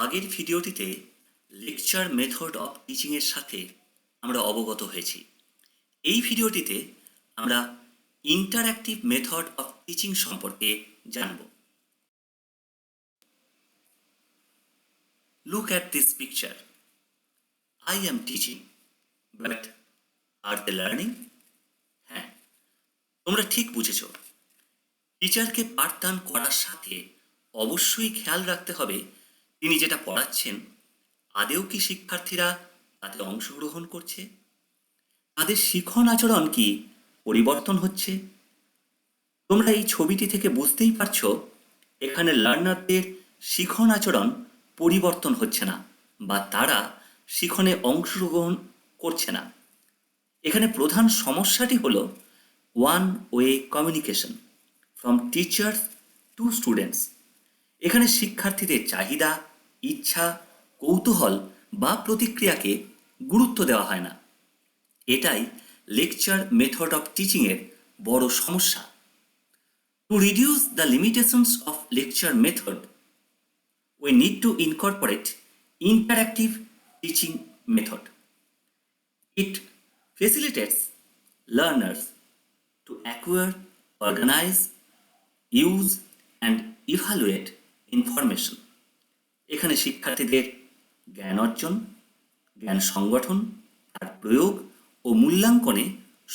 আগের ভিডিওটিতে lecture method of টিচিংয়ের সাথে আমরা অবগত হয়েছি। এই ভিডিওটিতে আমরা ইন্টারঅ্যাক্টিভ মেথড অফ টিচিং সম্পর্কে জানব। Look at this picture. I am teaching, but are they learning? হ্যাঁ, তোমরা ঠিক বুঝেছ। টিচারকে পাঠদান করার সাথে অবশ্যই খেয়াল রাখতে হবে তিনি যেটা পড়াচ্ছেন আদৌ কি শিক্ষার্থীরা তাতে অংশগ্রহণ করছে, তাদের শিখন আচরণ কি পরিবর্তন হচ্ছে। তোমরা এই ছবিটি থেকে বুঝতেই পারছো এখানে লার্নারদের শিখন আচরণ পরিবর্তন হচ্ছে না বা তারা শিখনে অংশগ্রহণ করছে না। এখানে প্রধান সমস্যাটি হলো one way communication from teachers to students. এখানে শিক্ষার্থীদের চাহিদা, ইচ্ছা, কৌতূহল বা প্রতিক্রিয়াকে গুরুত্ব দেওয়া হয় না। এটাই লেকচার মেথড অফ টিচিংয়ের বড় সমস্যা। To reduce the limitations of lecture method, we need to incorporate interactive teaching method. It facilitates learners to acquire, organize, use and evaluate information. এখানে শিক্ষার্থীদের জ্ঞান অর্জন, জ্ঞান সংগঠন, তার প্রয়োগ ও মূল্যাঙ্কনে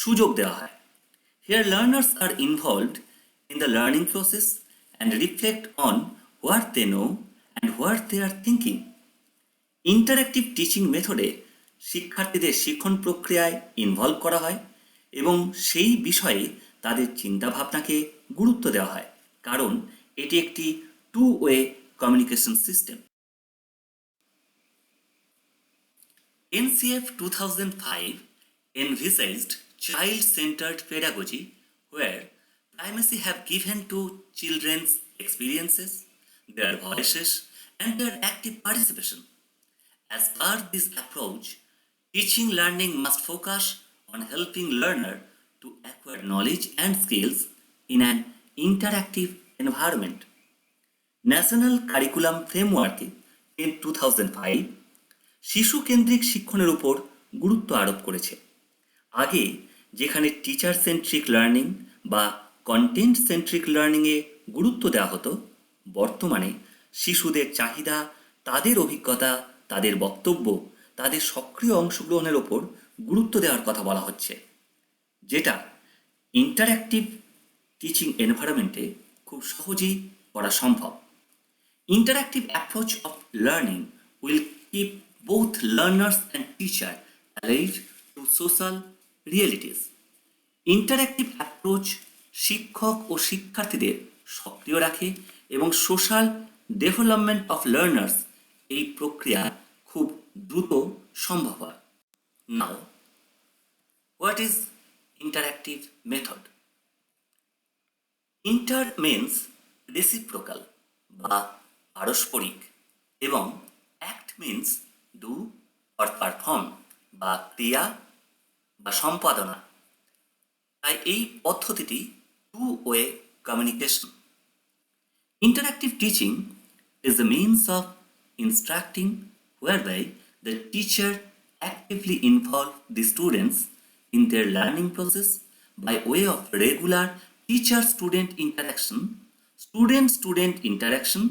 সুযোগ দেওয়া হয়। Here learners are involved in the learning process and reflect on what they know and what they are thinking. Interactive teaching মেথডে শিক্ষার্থীদের শিক্ষণ প্রক্রিয়ায় ইনভলভ করা হয় এবং সেই বিষয়ে তাদের চিন্তাভাবনাকে গুরুত্ব দেওয়া হয়, কারণ এটি একটি two way communication system. NCF 2005 envisaged child-centered pedagogy where primacy have given to children's experiences, their voices, and their active participation. As per this approach, teaching learning must focus on helping learner to acquire knowledge and skills in an interactive environment. National curriculum ফ্রেমওয়ার্কে in 2005 শিশু কেন্দ্রিক শিক্ষণের উপর গুরুত্ব আরোপ করেছে। আগে যেখানে teacher centric learning বা কন্টেন্ট সেন্ট্রিক লার্নিংয়ে গুরুত্ব দেওয়া হতো, বর্তমানে শিশুদের চাহিদা, তাদের অভিজ্ঞতা, তাদের বক্তব্য, তাদের সক্রিয় অংশগ্রহণের ওপর গুরুত্ব দেওয়ার কথা বলা হচ্ছে, যেটা ইন্টারঅ্যাক্টিভ টিচিং এনভায়রনমেন্টে খুব সহজেই করা সম্ভব। Interactive approach of learning will keep both learners and teacher alive to social realities. Interactive approach শিক্ষক ও শিক্ষার্থীদের সক্রিয় রাখে এবং সোশ্যাল ডেভেলপমেন্ট অফ লার্নার্স এই প্রক্রিয়া খুব দ্রুত সম্ভব হয়। Now, what is interactive method? Inter means reciprocal বা পারস্পরিক এবং act means do or perform বা ক্রিয়া বা সম্পাদনা। তাই এই পদ্ধতিটি two way communication. Interactive teaching is the means of instructing whereby the teacher actively involve the students in their learning process by way of regular teacher-student interaction, student-student interaction,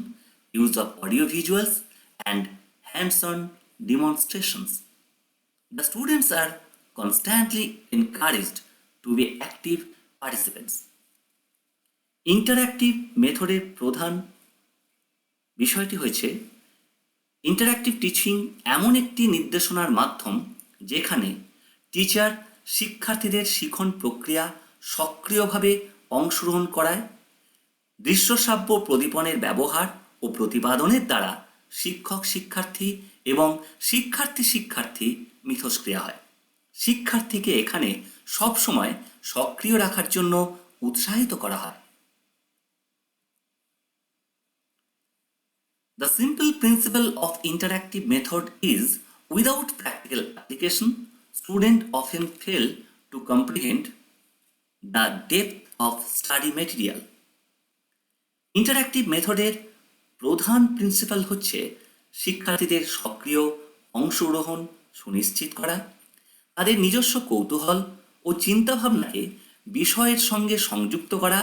use of audio-visuals and hands-on demonstrations. The students are constantly encouraged to be active participants. Interactive মেথডের প্রধান বিষয়টি হয়েছে interactive teaching এমন একটি নির্দেশনার মাধ্যম যেখানে teacher শিক্ষার্থীদের শিখন প্রক্রিয়া সক্রিয়ভাবে অংশগ্রহণ করায়। দৃশ্যশ্রাব্য প্রদীপনের ব্যবহার ও প্রতিপাদনের দ্বারা শিক্ষক শিক্ষার্থী এবং শিক্ষার্থী শিক্ষার্থী মিথস্ক্রিয়া হয়। শিক্ষার্থীকে এখানে সবসময় সক্রিয় রাখার জন্য উৎসাহিত করা হয়। The simple principle of interactive method is without practical application, students often fail to comprehend the depth of study material. Interactive মেথডের প্রধান প্রিন্সিপাল হচ্ছে শিক্ষার্থীদের সক্রিয় অংশগ্রহণ সুনিশ্চিত করা, তাদের নিজস্ব কৌতূহল ও চিন্তাভাবনাকে বিষয়ের সঙ্গে সংযুক্ত করা,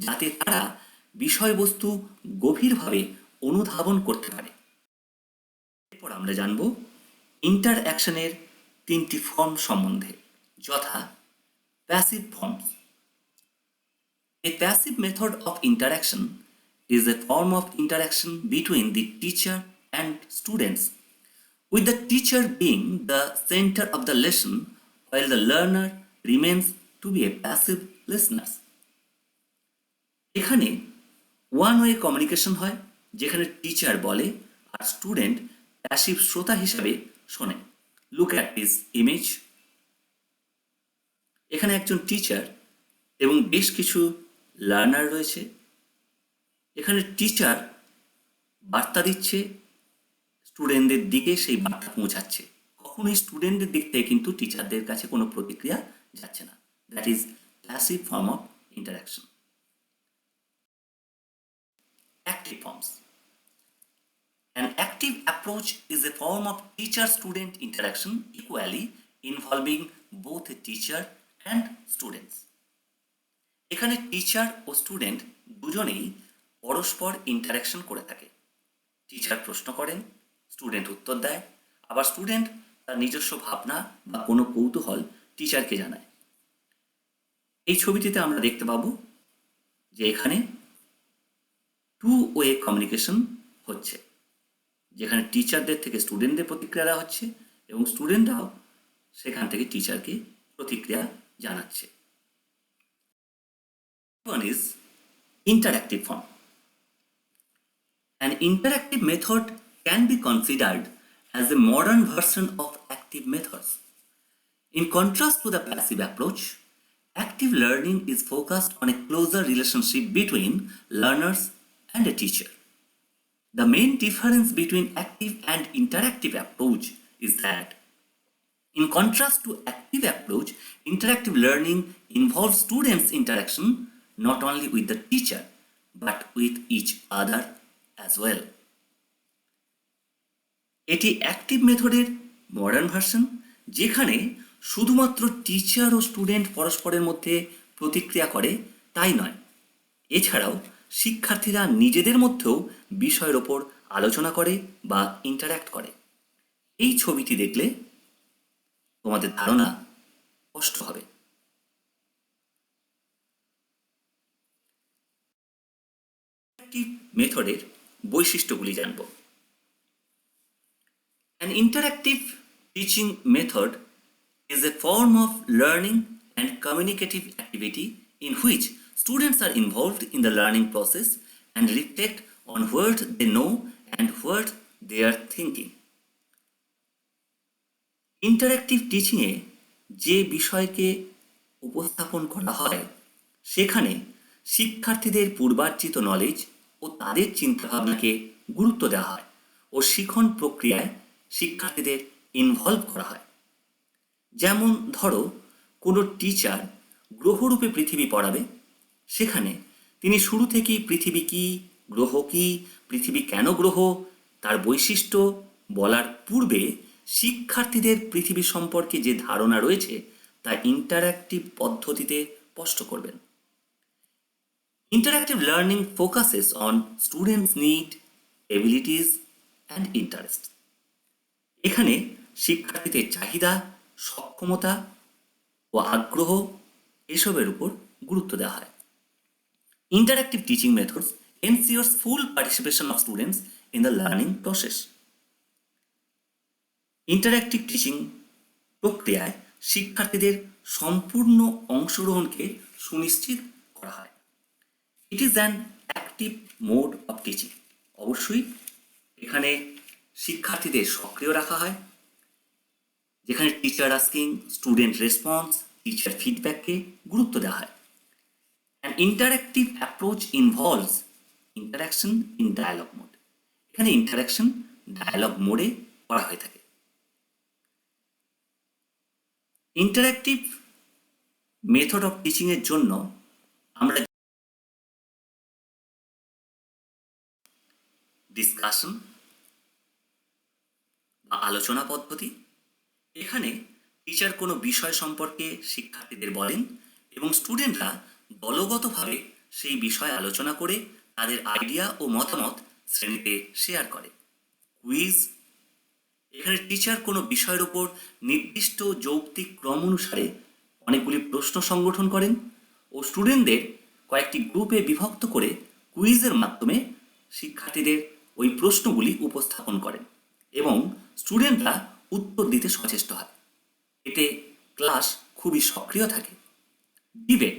যাতে তারা বিষয়বস্তু গভীরভাবে অনুধাবন করতে পারে। এরপর আমরা জানব ইন্টারঅ্যাকশনের 3টি ফর্ম সম্বন্ধে, যথা passive forms. A passive method of interaction is a form of interaction between the teacher and students, with the teacher being the center of the lesson while the learner remains to be a passive listener. এখানে one way communication হয়, যেখানে teacher বলে আর student passive শ্রোতা হিসাবে শোনে। Look at this image. এখানে একজন teacher এবং বেশ কিছু লার্নার রয়েছে। এখানে টিচার বার্তা দিচ্ছে স্টুডেন্টদের দিকে, সেই বার্তা পৌঁছাচ্ছে। কখনোই স্টুডেন্টদের দিক থেকে কিন্তু টিচারদের কাছে কোনো প্রতিক্রিয়া যাচ্ছে না। That is passive form of interaction. Active forms. An active approach is a form of teacher-student interaction equally involving both a teacher and students. এখানে টিচার ও স্টুডেন্ট দুজনেই পরস্পর ইন্টারাকশন করে থাকে। টিচার প্রশ্ন করেন, স্টুডেন্ট উত্তর দেয়, আবার স্টুডেন্ট তার নিজস্ব ভাবনা বা কোনো কৌতূহল টিচারকে জানায়। এই ছবিটিতে আমরা দেখতে পাবো যে এখানে টু ওয়ে কমিউনিকেশন হচ্ছে, যেখানে টিচারদের থেকে স্টুডেন্টদের প্রতিক্রিয়া দেওয়া হচ্ছে এবং স্টুডেন্টরাও সেখান থেকে টিচারকে প্রতিক্রিয়া জানাচ্ছে। One is interactive form. An interactive method can be considered as a modern version of active methods. In contrast to the passive approach, active learning is focused on a closer relationship between learners and a teacher. The main difference between active and interactive approach is that, in contrast to active approach, interactive learning involves students' interaction not only with the teacher but with each other as well. এটি active মেথডের modern version, যেখানে শুধুমাত্র teacher ও student পরস্পরের মধ্যে প্রতিক্রিয়া করে তাই নয়, এছাড়াও শিক্ষার্থীরা নিজেদের মধ্যেও বিষয়ের ওপর আলোচনা করে বা ইন্টারঅ্যাক্ট করে। এই ছবিটি দেখলে তোমাদের ধারণা স্পষ্ট হবে। ইন্টারঅ্যাক্টিভ মেথডের বৈশিষ্ট্যগুলি জানব। An interactive teaching method is a form of learning and communicative activity in which students are involved in the learning process and reflect on what they know and what they are thinking. Interactive টিচিংয়ে যে বিষয়কে উপস্থাপন করা হয়, সেখানে শিক্ষার্থীদের পূর্বার্জিত knowledge ও তাদের চিন্তাভাবনাকে গুরুত্ব দেওয়া হয় ও শিখন প্রক্রিয়ায় শিক্ষার্থীদের ইনভলভ করা হয়। যেমন ধরো, কোনো টিচার গ্রহরূপে পৃথিবী পড়াবে, সেখানে তিনি শুরু থেকেই পৃথিবী কী, গ্রহ কী, পৃথিবী কেন গ্রহ, তার বৈশিষ্ট্য বলার পূর্বে শিক্ষার্থীদের পৃথিবী সম্পর্কে যে ধারণা রয়েছে তা ইন্টারঅ্যাক্টিভ পদ্ধতিতে স্পষ্ট করবেন। Interactive learning focuses on students' need, abilities and interests. এখানে শিক্ষার্থীদের চাহিদা, সক্ষমতা ও আগ্রহ এসবের উপর গুরুত্ব দেওয়া হয়। Interactive teaching methods ensures full participation of students in the learning process. Interactive teaching প্রক্রিয়ায় শিক্ষার্থীদের সম্পূর্ণ অংশগ্রহণকে সুনিশ্চিত করা হয়। It is an active mode of teaching. অবশ্যই এখানে শিক্ষার্থীদের সক্রিয় রাখা হয়, যেখানে teacher asking, student response, teacher ফিডব্যাককে গুরুত্ব দেওয়া হয়। An interactive approach involves interaction in dialogue mode. এখানে ইন্টারাকশন ডায়ালগ মোডে করা হয়ে থাকে। ইন্টারঅ্যাক্টিভ মেথড অফ টিচিংয়ের জন্য আমরা ডিসকাশন, বা আলোচনা পদ্ধতি। এখানে টিচার কোনো বিষয় সম্পর্কে শিক্ষার্থীদের বলেন এবং স্টুডেন্টরা দলগতভাবে সেই বিষয় আলোচনা করে তাদের আইডিয়া ও মতামত শ্রেণীতে শেয়ার করে। কুইজ, এখানে টিচার কোনো বিষয়ের উপর নির্দিষ্ট যৌক্তিক ক্রম অনুসারে অনেকগুলি প্রশ্ন সংগঠন করেন ও স্টুডেন্টদের কয়েকটি গ্রুপে বিভক্ত করে কুইজের মাধ্যমে শিক্ষার্থীদের ওই প্রশ্নগুলি উপস্থাপন করেন এবং স্টুডেন্টরা উত্তর দিতে সচেষ্ট হয়। এতে ক্লাস খুবই সক্রিয় থাকে। ডিবেট,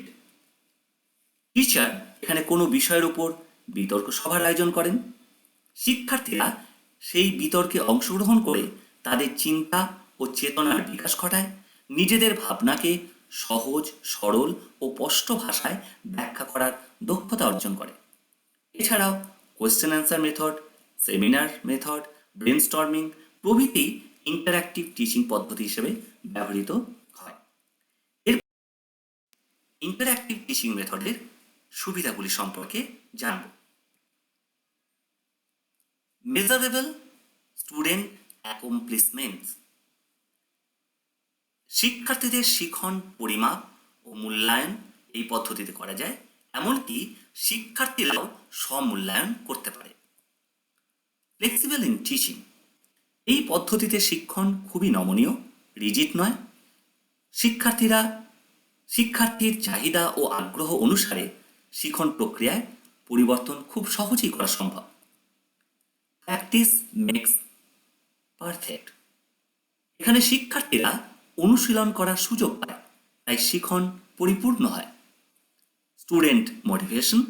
টিচার এখানে কোনো বিষয়ের উপর বিতর্ক সভার আয়োজন করেন। শিক্ষার্থীরা সেই বিতর্কে অংশগ্রহণ করে তাদের চিন্তা ও চেতনার বিকাশ ঘটায়, নিজেদের ভাবনাকে সহজ, সরল ও স্পষ্ট ভাষায় ব্যাখ্যা করার দক্ষতা অর্জন করে। এছাড়াও question answer method, seminar method, brainstorming প্রভৃতি ইন্টারঅ্যাক্টিভ টিচিং পদ্ধতি হিসেবে ব্যবহৃত হয়। এর ইন্টারঅ্যাক্টিভ টিচিং মেথডের সুবিধাগুলি সম্পর্কে জানব। মেজারেবল স্টুডেন্ট অ্যাকমপ্লিশমেন্টস, শিক্ষার্থীদের শিখন পরিমাপ ও মূল্যায়ন এই পদ্ধতিতে করা যায়, এমনকি শিক্ষার্থীরাও স্বমূল্যায়ন করতে পারে। ফ্লেক্সিবল ইন টিচিং, এই পদ্ধতিতে শিক্ষণ খুবই নমনীয়, রিজিড নয়। শিক্ষার্থীর চাহিদা ও আগ্রহ অনুসারে শিখন প্রক্রিয়ায় পরিবর্তন খুব সহজেই করা সম্ভব। প্র্যাকটিস মেক্স পারফেক্ট, এখানে শিক্ষার্থীরা অনুশীলন করার সুযোগ পায়, তাই শিখন পরিপূর্ণ হয়। স্টুডেন্ট মোটিভেশন,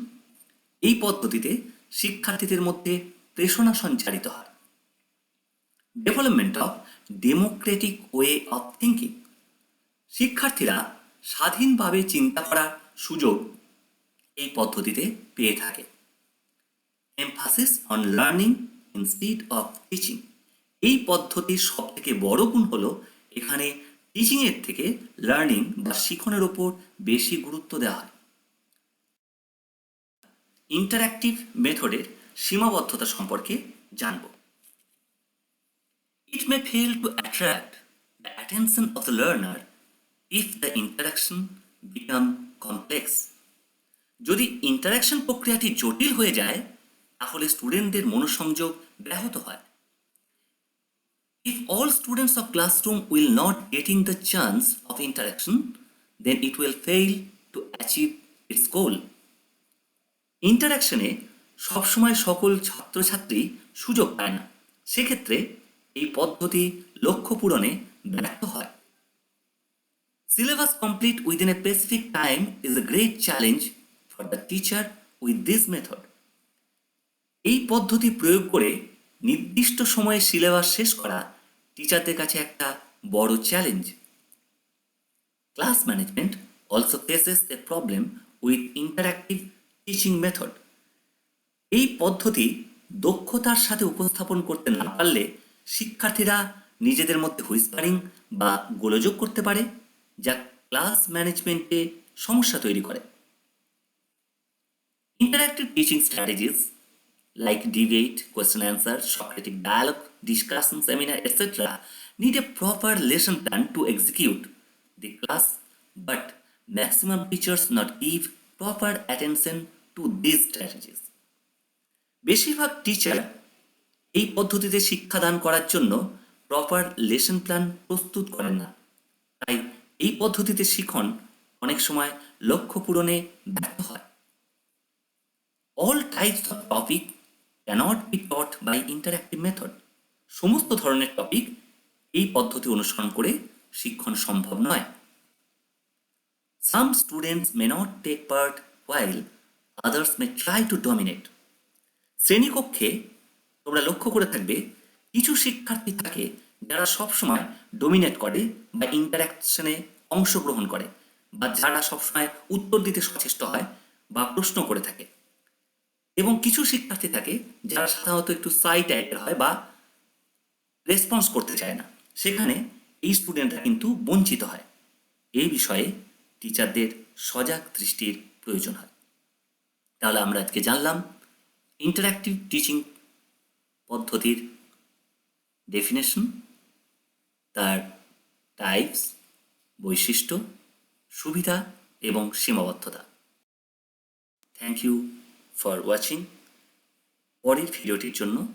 এই পদ্ধতিতে শিক্ষার্থীদের মধ্যে প্রেরণা সঞ্চারিত হয়। Development of Democratic way of thinking, শিক্ষার্থীরা স্বাধীনভাবে চিন্তা করার সুযোগ এই পদ্ধতিতে পেয়ে থাকে। Emphasis on learning instead of teaching, এই পদ্ধতির সবথেকে বড় গুণ হলো এখানে টিচিংয়ের থেকে লার্নিং বা শিখনের ওপর বেশি গুরুত্ব দেওয়া হয়। ইন্টারঅ্যাক্টিভ মেথডের সীমাবদ্ধতা সম্পর্কে জানব। It may fail to attract the attention of the learner if the interaction become complex. যদি ইন্টারাকশন প্রক্রিয়াটি জটিল হয়ে যায় তাহলে স্টুডেন্টদের মনোসংযোগ ব্যাহত হয়। If all students of classroom will not getting the chance of interaction, then it will fail to achieve its goal. ইন্টারাকশনে সবসময় সকল ছাত্রছাত্রী সুযোগ পায় না, সেক্ষেত্রে এই পদ্ধতি লক্ষ্য পূরণে ব্যর্থ হয়। Syllabus complete within a specific time is a great challenge for the teacher with this method. এই পদ্ধতি প্রয়োগ করে নির্দিষ্ট সময়ে সিলেবাস শেষ করা টিচারদের কাছে একটা বড় challenge. Class management also faces A problem with interactive teaching method. এই পদ্ধতি দক্ষতার সাথে উপস্থাপন করতে না পারলে শিক্ষার্থীরা নিজেদের মধ্যে হুইসপারিং বা গোলযোগ করতে পারে, যা ক্লাস ম্যানেজমেন্টে সমস্যা তৈরি করে। Interactive teaching strategies like debate, question answer, Socratic dialogue, discussion, seminar, etc. need a proper lesson plan to execute the class, but maximum teachers not give proper attention to these strategies. বেশিরভাগ teacher এই পদ্ধতিতে শিক্ষাদান করার জন্য proper lesson plan প্রস্তুত করেন না, তাই এই পদ্ধতিতে শিখন অনেক সময় লক্ষ্য পূরণে ব্যর্থ হয়। All types of topic cannot be taught by interactive method. সমস্ত ধরনের টপিক এই পদ্ধতি অনুসরণ করে শিক্ষণ সম্ভব নয়। Some students may not take part while others may try to dominate. শ্রেণীকক্ষে তোমরা লক্ষ্য করে থাকবে কিছু শিক্ষার্থী থাকে যারা সবসময় ডোমিনেট করে বা ইন্টারাকশনে অংশগ্রহণ করে বা যারা সবসময় উত্তর দিতে সচেষ্ট হয় বা প্রশ্ন করে থাকে, এবং কিছু শিক্ষার্থী থাকে যারা সাধারণত একটু সাই টাইপের হয় বা রেসপন্স করতে চায় না, সেখানে এই স্টুডেন্টরা কিন্তু বঞ্চিত হয়। এই বিষয়ে টিচারদের সজাগ দৃষ্টির প্রয়োজন হয়। তাহলে আমরা আজকে জানলাম ইন্টারঅ্যাক্টিভ টিচিং পদ্ধতির ডেফিনেশন, তার টাইপস, বৈশিষ্ট্য, সুবিধা এবং সীমাবদ্ধতা। Thank you for watching. পরের ভিডিওটির জন্য